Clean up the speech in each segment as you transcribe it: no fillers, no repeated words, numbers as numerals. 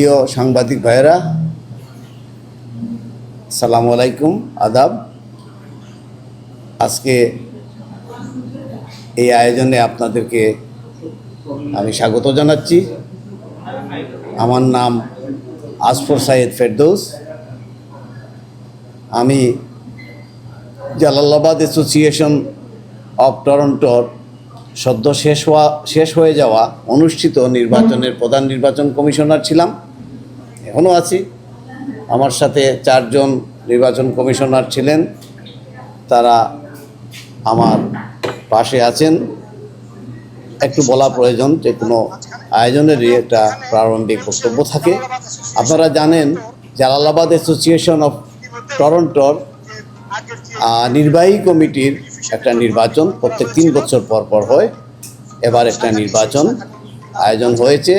প্রিয় সাংবাদিক ভাইয়েরা, আসসালামু আলাইকুম, আদাব। আজকে এই আয়োজনে আপনাদেরকে আমি স্বাগত জানাচ্ছি। আমার নাম আসফর সাইদ ফেরদৌস। আমি জালালাবাদ অ্যাসোসিয়েশন অফ টরন্টোর সদ্য শেষ হয়ে যাওয়া অনুষ্ঠিত নির্বাচনের প্রধান নির্বাচন কমিশনার ছিলাম, এখনও আছি। আমার সাথে 4 জন নির্বাচন কমিশনার ছিলেন, তারা আমার পাশে আছেন। একটু বলা প্রয়োজন, যে কোনো আয়োজনেরই একটা প্রারম্ভিক বক্তব্য থাকে। আপনারা জানেন, জালালাবাদ অ্যাসোসিয়েশন অফ টরন্টোর নির্বাহী কমিটির একটা নির্বাচন প্রত্যেক 3 বছর পর পর হয়। এবার একটা নির্বাচন আয়োজন হয়েছে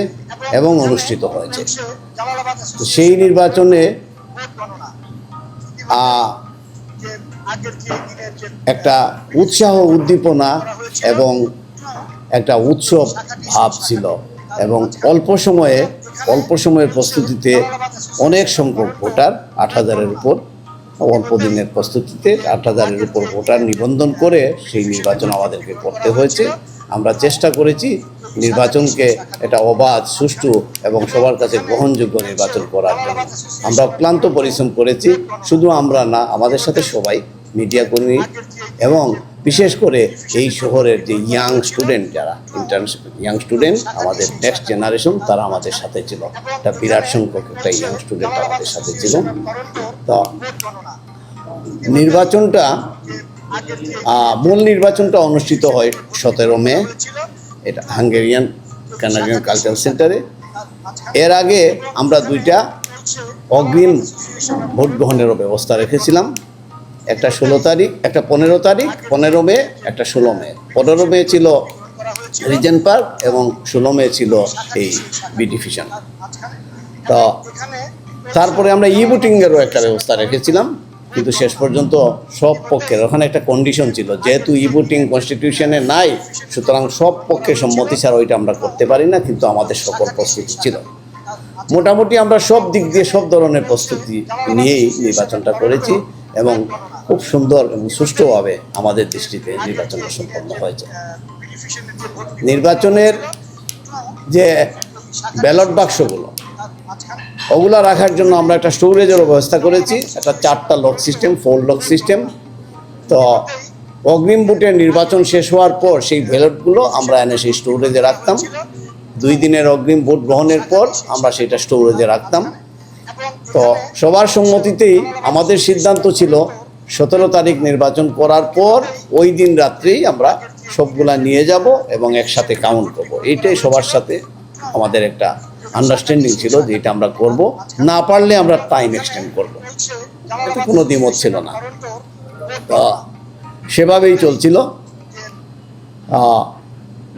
এবং অনুষ্ঠিত হয়েছে। তো সেই নির্বাচনে একটা উৎসাহ, উদ্দীপনা এবং একটা উৎসব ভাব ছিল, এবং অল্প সময়ের প্রস্তুতিতে অনেক সংখ্যক ভোটার, 8,000-এর উপর, অল্প দিনের প্রস্তুতিতে 8,000-এর উপর ভোটার নিবন্ধন করে সেই নির্বাচন আমাদেরকে করতে হয়েছে। আমরা চেষ্টা করেছি নির্বাচনকে এটা অবাধ, সুষ্ঠু এবং সবার কাছে গ্রহণযোগ্য নির্বাচন করার জন্য। আমরা অক্লান্ত পরিশ্রম করেছি। শুধু আমরা না, আমাদের সাথে সবাই, মিডিয়া কর্মী এবং বিশেষ করে এই শহরের যে ইয়াং স্টুডেন্ট, যারা ইয়াং স্টুডেন্ট, আমাদের নেক্সট জেনারেশন, তারা আমাদের সাথে ছিল। একটা বিরাট সংখ্যক একটা ইয়াং স্টুডেন্ট আমাদের সাথে ছিল। তো মূল নির্বাচনটা অনুষ্ঠিত হয় 17 মে, এটা হাঙ্গেরিয়ান কানাডিয়ান কালচারাল সেন্টারে। এর আগে আমরা 2টা অগ্রিম ভোট গ্রহণেরও ব্যবস্থা রেখেছিলাম। একটা 16 তারিখ, একটা 15 তারিখ, 15 মে, একটা 16 মে। 15 মে ছিল রিজেন্ট পার্ক এবং 16 মে ছিল এই বি ডিভিশন। তো তারপরে আমরা ভোটিংয়েরও একটা ব্যবস্থা রেখেছিলাম, কিন্তু শেষ পর্যন্ত সব পক্ষের, ওখানে একটা কন্ডিশন ছিল, যেহেতু ভোটিং কনস্টিটিউশনে নাই, সুতরাং সব পক্ষের সম্মতি ছাড়া ওইটা আমরা করতে পারি না, কিন্তু আমাদের সকল প্রস্তুতি ছিল। মোটামুটি আমরা সব দিক দিয়ে সব ধরনের প্রস্তুতি নিয়েই নির্বাচনটা করেছি, এবং খুব সুন্দর এবং সুষ্ঠুভাবে আমাদের দৃষ্টিতে নির্বাচনটা সম্পন্ন হয়েছে। নির্বাচনের যে ব্যালট বাক্সগুলো, ওগুলো রাখার জন্য আমরা একটা স্টোরেজেরও ব্যবস্থা করেছি। একটা 4টা লক সিস্টেম, 4 লক সিস্টেম। তো অগ্রিম ভোটের নির্বাচন শেষ হওয়ার পর সেই ব্যালটগুলো আমরা এনে সেই স্টোরেজে রাখতাম। 2 দিনের অগ্রিম ভোট গ্রহণের পর আমরা সেটা স্টোরেজে রাখতাম। তো সবার সম্মতিতেই আমাদের সিদ্ধান্ত ছিল 17 তারিখ নির্বাচন করার পর ওই দিন রাত্রেই আমরা সবগুলা নিয়ে যাব এবং একসাথে কাউন্ট করব। এইটাই সবার সাথে আমাদের একটা আন্ডারস্ট্যান্ডিং ছিল, যে এটা আমরা করব, না পারলে আমরা টাইম এক্সটেন্ড করব। এটা কোনো দ্বিমত ছিল না। সেভাবেই চলছিল।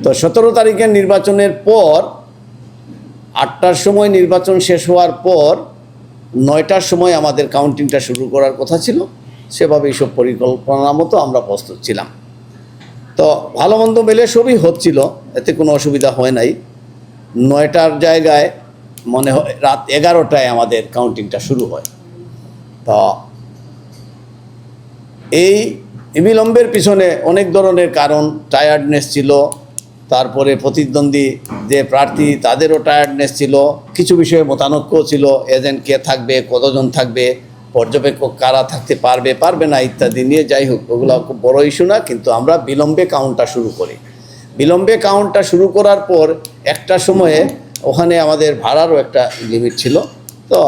তো 17 তারিখের নির্বাচনের পর 8টার সময় নির্বাচন শেষ হওয়ার পর 9টার সময় আমাদের কাউন্টিংটা শুরু করার কথা ছিল। সেভাবেই সব পরিকল্পনা মতো আমরা প্রস্তুত ছিলাম। তো ভালো মন্দ মেলে সবই হচ্ছিল, এতে কোনো অসুবিধা হয় নাই। 9টার জায়গায় মনে হয় রাত 11টায় আমাদের কাউন্টিংটা শুরু হয়। তো এই বিলম্বের পিছনে অনেক ধরনের কারণ, টায়ার্ডনেস ছিল, তারপরে প্রতিদ্বন্দ্বী যে প্রার্থী তাদেরও টায়ার্ডনেস ছিল, কিছু বিষয়ে মতানৈক্যও ছিল, এজেন্ট কে থাকবে, কতজন থাকবে, পর্যবেক্ষক কারা থাকতে পারবে না ইত্যাদি নিয়ে। যাই হোক, ওগুলো খুব বড় ইস্যু না, কিন্তু আমরা বিলম্বে কাউন্টটা শুরু করি। বিলম্বে কাউন্টটা শুরু করার পর একটা সময়ে ওখানে আমাদের ভাড়ারও একটা লিমিট ছিল, তো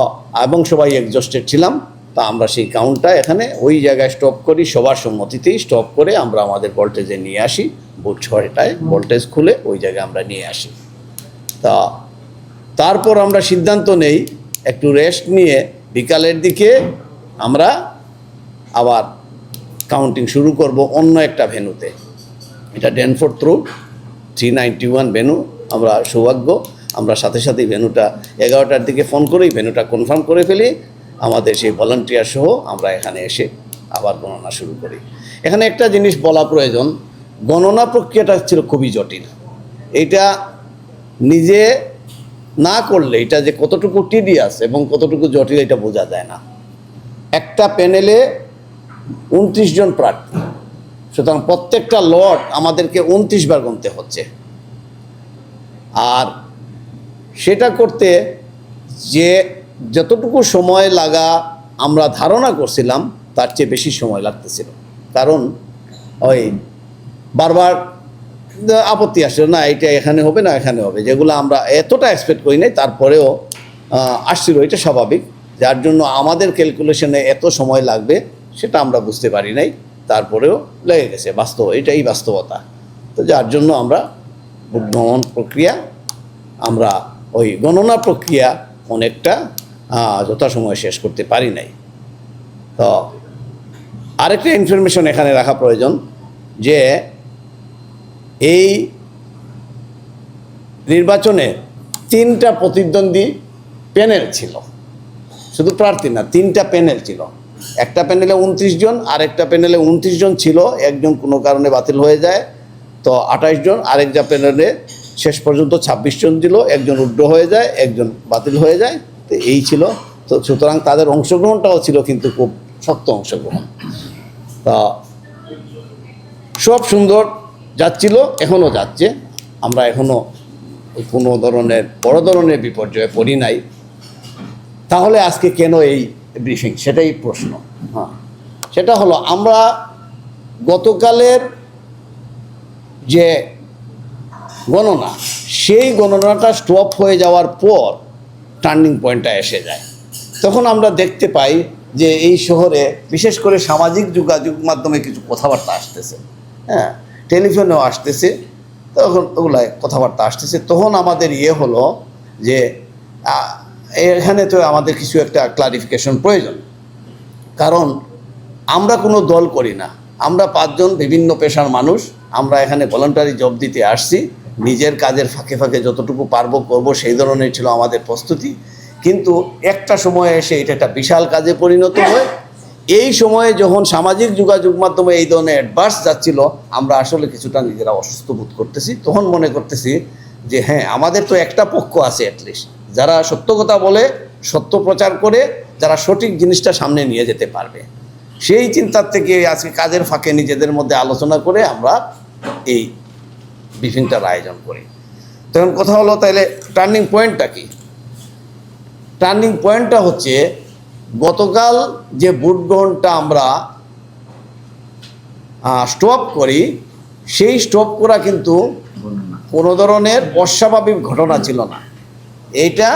এবং সবাই এক্সস্টেড ছিলাম। তা আমরা সেই কাউন্টটা এখানে ওই জায়গায় স্টপ করি, সবার সম্মতিতেই স্টপ করে আমরা আমাদের ভোল্টেজে নিয়ে আসি। ভোট 6টায় ভোল্টেজ খুলে ওই জায়গায় আমরা নিয়ে আসি। তা তারপর আমরা সিদ্ধান্ত নেই একটু রেস্ট নিয়ে বিকালের দিকে আমরা আবার কাউন্টিং শুরু করব অন্য একটা ভেন্যুতে। এটা ড্যানফোর্থ রোড 391 ভেন্যু। আমরা সৌভাগ্য, আমরা সাথে সাথেই ভেন্যুটা 11টার দিকে ফোন করেই ভেন্যুটা কনফার্ম করে ফেলি। আমাদের সেই ভলান্টিয়ার সহ আমরা এখানে এসে আবার গণনা শুরু করি। এখানে একটা জিনিস বলা প্রয়োজন, গণনা প্রক্রিয়াটা ছিল খুবই জটিল। এইটা নিজে না করলে এটা যে কতটুকু টিডিয়াস এবং কতটুকু জটিল এটা বোঝা যায় না। একটা প্যানেলে 29 জন প্রার্থী, সুতরাং প্রত্যেকটা লট আমাদেরকে 29 বার গুনতে হচ্ছে। আর সেটা করতে যে যতটুকু সময় লাগা আমরা ধারণা করছিলাম তার চেয়ে বেশি সময় লাগতেছিল, কারণ ওই বারবার আপত্তি আসছিল, না এটা এখানে হবে না এখানে হবে, যেগুলো আমরা এতটা এক্সপেক্ট করি নাই তারপরেও আসছিল। এটা স্বাভাবিক, যার জন্য আমাদের ক্যালকুলেশনে এত সময় লাগবে সেটা আমরা বুঝতে পারি নাই, তারপরেও লেগে গেছে। এটাই বাস্তবতা। তো যার জন্য আমরা ভোট গ্রহণ প্রক্রিয়া, আমরা ওই গণনা প্রক্রিয়া অনেকটা যথাসময়ে শেষ করতে পারি নাই। তো আরেকটা ইনফরমেশন এখানে রাখা প্রয়োজন যে এই নির্বাচনে 3টা প্রতিদ্বন্দ্বী প্যানেল ছিল, শুধু প্রার্থী না, 3টা প্যানেল ছিল। একটা প্যানেলে 29 জন, আরেকটা প্যানেলে 29 জন ছিল, একজন কোনো কারণে বাতিল হয়ে যায়, তো 28 জন। আরেকটা প্যানেলে শেষ পর্যন্ত 26 জন ছিল, একজন উড্ড হয়ে যায়, একজন বাতিল হয়ে যায়। তো এই ছিল। তো সুতরাং তাদের অংশগ্রহণটাও ছিল কিন্তু খুব শক্ত অংশগ্রহণ। তা সব সুন্দর যাচ্ছিল, এখনও যাচ্ছে। আমরা এখনও কোনো ধরনের বড় ধরনের বিপর্যয়ে পড়ি নাই। তাহলে আজকে কেন এই ব্রিফিং, সেটাই প্রশ্ন। হ্যাঁ, সেটা হলো আমরা গতকালের যে গণনা, সেই গণনাটা স্টপ হয়ে যাওয়ার পর টার্নিং পয়েন্টটা এসে যায়। তখন আমরা দেখতে পাই যে এই শহরে বিশেষ করে সামাজিক যোগাযোগ মাধ্যমে কিছু কথাবার্তা আসতেছে, হ্যাঁ, টেলিফোনেও আসতেছে, তখন ওগুলায় কথাবার্তা আসতেছে। তখন আমাদের হলো যে এখানে তো আমাদের কিছু একটা ক্লারিফিকেশন প্রয়োজন, কারণ আমরা কোনো দল করি না, আমরা 5 জন বিভিন্ন পেশার মানুষ। আমরা এখানে ভলান্টারি জব দিতে আসছি, নিজের কাজের ফাঁকে ফাঁকে যতটুকু পারবো করব, সেই ধরনের ছিল আমাদের প্রস্তুতি। কিন্তু একটা সময়ে এসে এটা একটা বিশাল কাজে পরিণত হয়। এই সময়ে যখন সামাজিক যোগাযোগ মাধ্যমে এই ধরনের অ্যাডভার্স যাচ্ছিল, আমরা আসলে কিছুটা নিজেরা অসুস্থ বোধ করতেছি। তখন মনে করতেছি যে হ্যাঁ, আমাদের তো একটা পক্ষ আছে অ্যাটলিস্ট, যারা সত্য কথা বলে, সত্য প্রচার করে, যারা সঠিক জিনিসটা সামনে নিয়ে যেতে পারবে। সেই চিন্তার থেকে আজকে কাজের ফাঁকে নিজেদের মধ্যে আলোচনা করে আমরা এই ব্রিফিংটার আয়োজন করি। তখন কথা হলো, তাহলে টার্নিং পয়েন্টটা কি? টার্নিং পয়েন্টটা হচ্ছে গতকাল যে ভোট গ্রহণটা আমরা স্টপ করি, সেই স্টপ করা কিন্তু কোনো ধরনের অস্বাভাবিক ঘটনা ছিল না। এইটা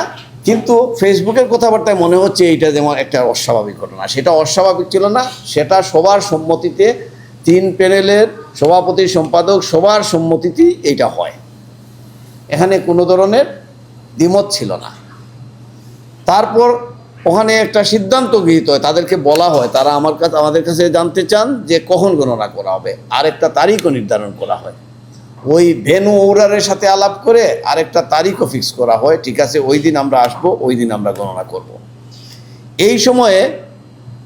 কিন্তু ফেসবুকের কথাবার্তায় মনে হচ্ছে এইটা যেমন একটা অস্বাভাবিক ঘটনা, সেটা অস্বাভাবিক ছিল না। সেটা সবার সম্মতিতে, 3 প্যানেলের সভাপতি সম্পাদক সবার সম্মতিতেই এইটা হয়। এখানে কোনো ধরনের দ্বিমত ছিল না। তারপর ওখানে একটা সিদ্ধান্ত গৃহীত হয়, তাদেরকে বলা হয়, তারা আমাদের কাছে জানতে চান যে কখন গণনা করা হবে, আরেকটা তারিখও নির্ধারণ করা হয়। ওই ভেনু ওরারের সাথে আলাপ করে আরেকটা তারিখও ফিক্স করা হয়, ঠিক আছে ওই দিন আমরা আসবো, ওই দিন আমরা গণনা করব। এই সময়ে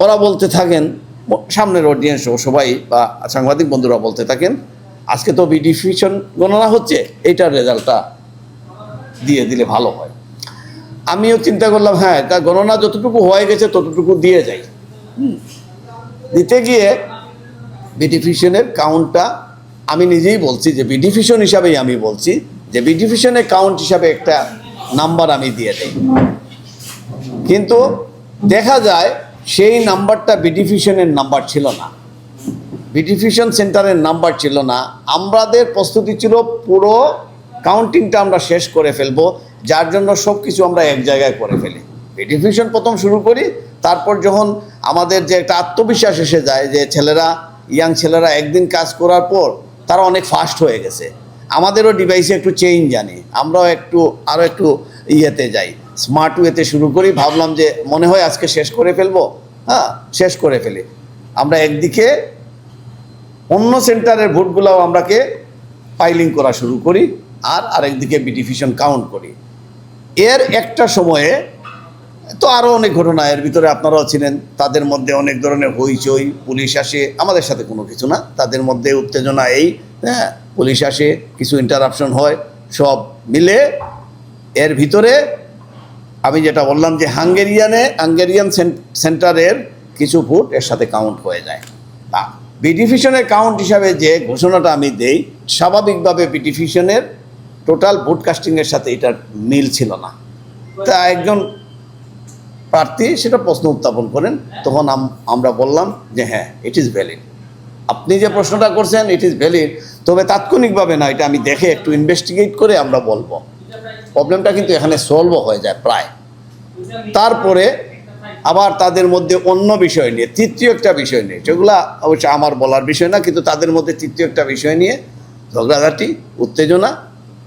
ওরা বলতে থাকেন, সামনের অডিয়েন্স ও সবাই বা সাংবাদিক বন্ধুরা বলতে থাকেন, আজকে তো বিডিফিশন গণনা হচ্ছে, এইটার রেজাল্টটা দিয়ে দিলে ভালো হয়। আমিও চিন্তা করলাম, হ্যাঁ, তা গণনা যতটুকু হয়ে গেছে ততটুকু দিয়ে যাই। দিতে গিয়ে বিডিফিশনের কাউন্টটা আমি নিজেই বলছি যে বিডিফিশন হিসাবেই আমি বলছি যে বিডিফিশনের কাউন্ট হিসাবে একটা নাম্বার আমি দিয়ে দিই, কিন্তু দেখা যায় সেই নাম্বারটা বিডিফিশনের নাম্বার ছিল না, বিডিফিশন সেন্টারের নাম্বার ছিল না। আমাদের প্রস্তুতি ছিল পুরো কাউন্টিংটা আমরা শেষ করে ফেলবো, যার জন্য সব কিছু আমরা এক জায়গায় করে ফেলি। বিডিফিশন প্রথম শুরু করি, তারপর যখন আমাদের যে একটা আত্মবিশ্বাস এসে যায় যে ইয়াং ছেলেরা একদিন কাজ করার পর তারা অনেক ফাস্ট হয়ে গেছে, আমাদেরও ডিভাইসে একটু চেঞ্জ জানি, আমরাও আরও একটু ইয়েতে যাই, স্মার্ট ওয়েতে শুরু করি। ভাবলাম যে মনে হয় আজকে শেষ করে ফেলবো, হ্যাঁ, শেষ করে ফেলি। আমরা একদিকে অন্য সেন্টারের ভোটগুলোও আমরাকে ফাইলিং করা শুরু করি, আর আরেকদিকে বিডিফিশন কাউন্ট করি। এর একটা সময়ে তো আরও অনেক ঘটনা, এর ভিতরে আপনারাও ছিলেন, তাদের মধ্যে অনেক ধরনের হইচই, পুলিশ আসে, আমাদের সাথে কোনো কিছু না, তাদের মধ্যে উত্তেজনা, হ্যাঁ, পুলিশ আসে, কিছু ইন্টারাপশন হয়, সব মিলে এর ভিতরে আমি যেটা বললাম যে হাঙ্গেরিয়ান সেন্টারের কিছু ভোট এর সাথে কাউন্ট হয়ে যায়। বি ডিভিশনের কাউন্ট হিসাবে যে ঘোষণাটা আমি দেই, স্বাভাবিকভাবে বি ডিভিশনের টোটাল ভোট কাস্টিংয়ের সাথে এটার মিল ছিল না। তা একজন প্রার্থী সেটা প্রশ্ন উত্থাপন করেন, তখন আমরা বললাম যে হ্যাঁ, ইট ইজ ভ্যালিড। আপনি যে প্রশ্নটা করছেন ইট ইজ ভ্যালিড, তবে তাৎক্ষণিকভাবে না, এটা আমি দেখে একটু ইনভেস্টিগেট করে আমরা বলবো। প্রবলেমটা কিন্তু এখানে সলভও হয়ে যায় প্রায়। তারপরে আবার তাদের মধ্যে অন্য বিষয় নিয়ে, তৃতীয় একটা বিষয় নিয়ে, যেগুলো অবশ্য আমার বলার বিষয় না, কিন্তু তাদের মধ্যে তৃতীয় একটা বিষয় নিয়ে ঝগড়াঝাটি, উত্তেজনা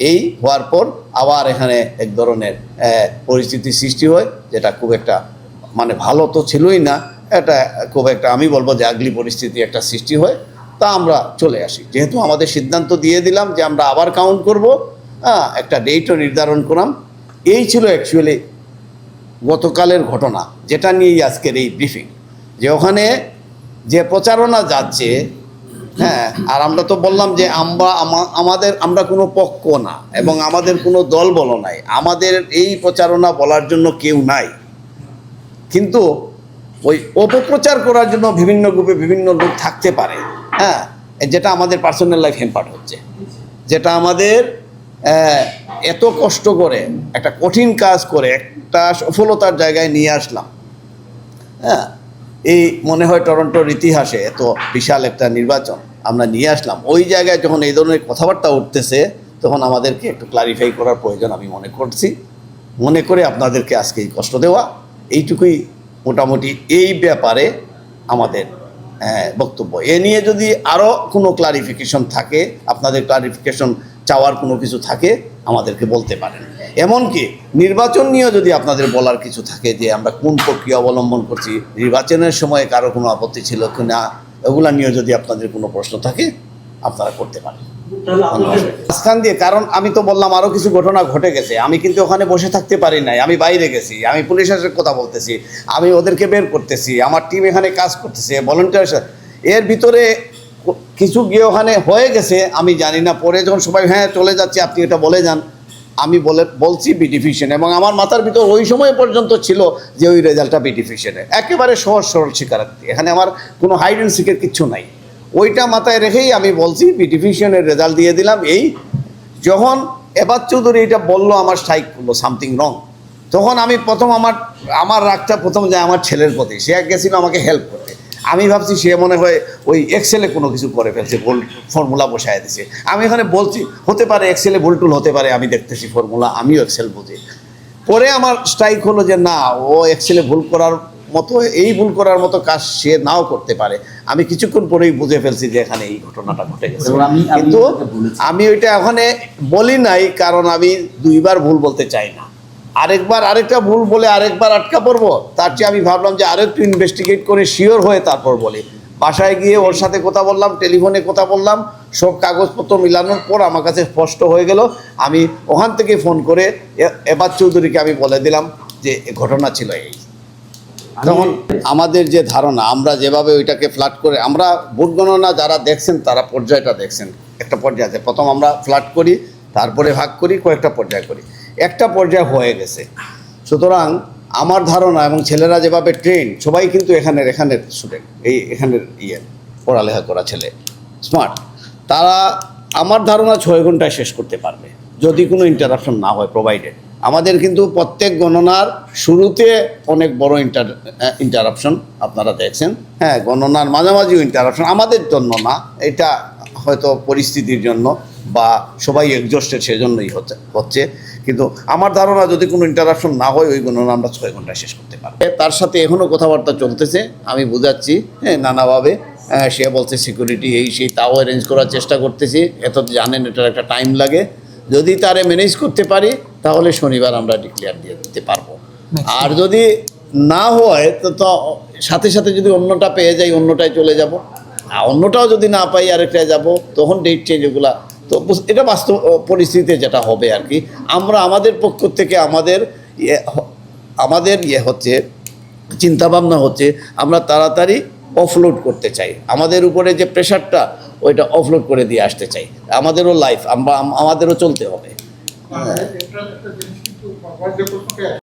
এই হওয়ার পর আবার এখানে এক ধরনের পরিস্থিতি সৃষ্টি হয়, যেটা খুব একটা মানে ভালো তো ছিলই না, এটা খুব একটা আমি বলবো যে আগলি পরিস্থিতি একটা সৃষ্টি হয়। তা আমরা চলে আসি, যেহেতু আমাদের সিদ্ধান্ত দিয়ে দিলাম যে আমরা আবার কাউন্ট করব, একটা ডেটও নির্ধারণ করলাম। এই ছিল অ্যাকচুয়ালি গতকালের ঘটনা, যেটা নিয়েই আজকের এই ব্রিফিং। যে ওখানে যে প্রচারণা যাচ্ছে, হ্যাঁ, আর আমরা তো বললাম যে আমরা কোনো পক্ষ না এবং আমাদের কোনো দল বলো নাই, আমাদের এই প্রচারণা বলার জন্য কেউ নাই, কিন্তু ওই অপপ্রচার করার জন্য বিভিন্ন গ্রুপে বিভিন্ন লোক থাকতে পারে, হ্যাঁ, যেটা আমাদের পার্সোনাল লাইফ হ্যাম্পার্ড হচ্ছে, যেটা আমাদের এত কষ্ট করে একটা কঠিন কাজ করে একটা সফলতার জায়গায় নিয়ে আসলাম। হ্যাঁ, এই মনে হয় টরন্টোর ইতিহাসে এত বিশাল একটা নির্বাচন আমরা নিয়ে আসলাম, ওই জায়গায় যখন এই ধরনের কথাবার্তা উঠতেছে, তখন আমাদেরকে একটু ক্লারিফাই করার প্রয়োজন আমি মনে করছি। মনে করে আপনাদেরকে আজকে এই কষ্ট দেওয়া, এইটুকুই মোটামুটি এই ব্যাপারে আমাদের বক্তব্য। এ নিয়ে যদি আরও কোনো ক্লারিফিকেশন থাকে, আপনাদের ক্লারিফিকেশন চাওয়ার কোনো কিছু থাকে, আমাদেরকে বলতে পারেন। এমনকি নির্বাচন নিয়েও যদি আপনাদের বলার কিছু থাকে, যে আমরা কোন প্রক্রিয়া অবলম্বন করছি, নির্বাচনের সময় কারো কোনো আপত্তি ছিল কি না, এগুলা নিয়েও যদি আপনাদের কোনো প্রশ্ন থাকে আপনারা করতে পারেন। স্থান দিয়ে, কারণ আমি তো বললাম আরও কিছু ঘটনা ঘটে গেছে, আমি কিন্তু ওখানে বসে থাকতে পারি নাই, আমি বাইরে গেছি, আমি পুলিশের সাথে কথা বলতেছি, আমি ওদেরকে বের করতেছি, আমার টিম এখানে কাজ করতেছে, ভলেন্টিয়ার। এর ভিতরে কিছু গিয়ে ওখানে হয়ে গেছে, আমি জানি না, পরে যখন সবাই হ্যাঁ চলে যাচ্ছে আপনি এটা বলে যান, আমি বলছি বি ডিভিশন, এবং আমার মাথার ভিতর ওই সময় পর্যন্ত ছিল যে ওই রেজাল্টটা বি ডিভিশনে, একেবারে সহজ সরল স্বীকারোক্তি, এখানে আমার কোনো হাইড অ্যান্ড সিকের কিচ্ছু নাই। ওইটা মাথায় রেখেই আমি বলছি বি ডিভিশনের রেজাল্ট দিয়ে দিলাম। এই যখন এবার চৌধুরী এটা বললো, আমার স্ট্রাইক করলো সামথিং রং, তখন আমি প্রথম আমার রাগটা প্রথম যায় আমার ছেলের প্রতি। সে গেছিল আমাকে হেল্প করতে, আমি ভাবছি সে মনে হয় ওই এক্সেলে কোনো কিছু করে ফেলছে, ভুল ফর্মুলা বসায় দিছে। আমি এখানে বলছি হতে পারে এক্সেলে ভুল টুল হতে পারে, আমি দেখতেছি ফর্মুলা, আমিও এক্সেল বুঝি। পরে আমার স্ট্রাইক হলো যে না, ও এক্সেলে ভুল করার মতো, এই ভুল করার মতো কাজ সে নাও করতে পারে। আমি কিছুক্ষণ পরেই বুঝে ফেলছি যে এখানে এই ঘটনাটা ঘটে গেছে, কিন্তু আমি ওইটা ওখানে বলি নাই, কারণ আমি দুইবার ভুল বলতে চাই না। আরেকটা ভুল বলে আরেকবার আটকা পড়বো, তার চেয়ে আমি ভাবলাম যে আরও একটু ইনভেস্টিগেট করে শিওর হয়ে তারপর বলি। বাসায় গিয়ে ওর সাথে কথা বললাম, টেলিফোনে কথা বললাম, সব কাগজপত্র মিলানোর পর আমার কাছে স্পষ্ট হয়ে গেল। আমি ওখান থেকে ফোন করে এবার চৌধুরীকে আমি বলে দিলাম যে ঘটনা ছিল এই। তখন আমাদের যে ধারণা, আমরা যেভাবে ওইটাকে ফ্ল্যাট করে, আমরা ভোট গণনা যারা দেখছেন তারা পর্যায়টা দেখছেন, একটা পর্যায়ে আছে, প্রথম আমরা ফ্ল্যাট করি, তারপরে ভাগ করি, কয়েকটা পর্যায় করি, একটা পর্যায়ে হয়ে গেছে। সুতরাং আমার ধারণা, এবং ছেলেরা যেভাবে ট্রেন, সবাই কিন্তু এখানের স্টুডেন্ট, এখানের পড়ালেখা করা ছেলে, স্মার্ট, তারা আমার ধারণা 6 ঘন্টায় শেষ করতে পারবে যদি কোনো ইন্টারাপশন না হয় প্রোভাইডেড। আমাদের কিন্তু প্রত্যেক গণনার শুরুতে অনেক বড় ইন্টারাপশন আপনারা দেখছেন, হ্যাঁ, গণনার মাঝামাঝিও ইন্টারাপশন, আমাদের জন্য না, এটা হয়তো পরিস্থিতির জন্য বা সবাই এক্সস্টেড সেজন্যই হচ্ছে। কিন্তু আমার ধারণা যদি কোনো ইন্টারাপশন না হয়, ওই গণনা আমরা 6 ঘন্টায় শেষ করতে পারবো। তার সাথে এখনও কথাবার্তা চলতেছে, আমি বোঝাচ্ছি, হ্যাঁ, নানাভাবে। সে বলছে সিকিউরিটি এই সেই, তাও অ্যারেঞ্জ করার চেষ্টা করতেছি। এত জানেন এটার একটা টাইম লাগে, যদি তারে ম্যানেজ করতে পারি তাহলে শনিবার আমরা ডিক্লেয়ার দিয়ে দিতে পারবো। আর যদি না হয় তো সাথে সাথে যদি অন্যটা পেয়ে যাই, অন্যটায় চলে যাব, আর অন্যটাও যদি না পাই আরেকটায় যাব, তখন ডেট চেঞ্জ, এগুলা তো এটা বাস্তব পরিস্থিতিতে যেটা হবে আর কি। আমরা আমাদের পক্ষ থেকে আমাদের হচ্ছে চিন্তাভাবনা হচ্ছে, আমরা তাড়াতাড়ি অফলোড করতে চাই, আমাদের উপরে যে প্রেশারটা ওইটা অফলোড করে দিয়ে আসতে চাই। আমাদেরও লাইফ, আমাদেরও চলতে হবে। What is the question?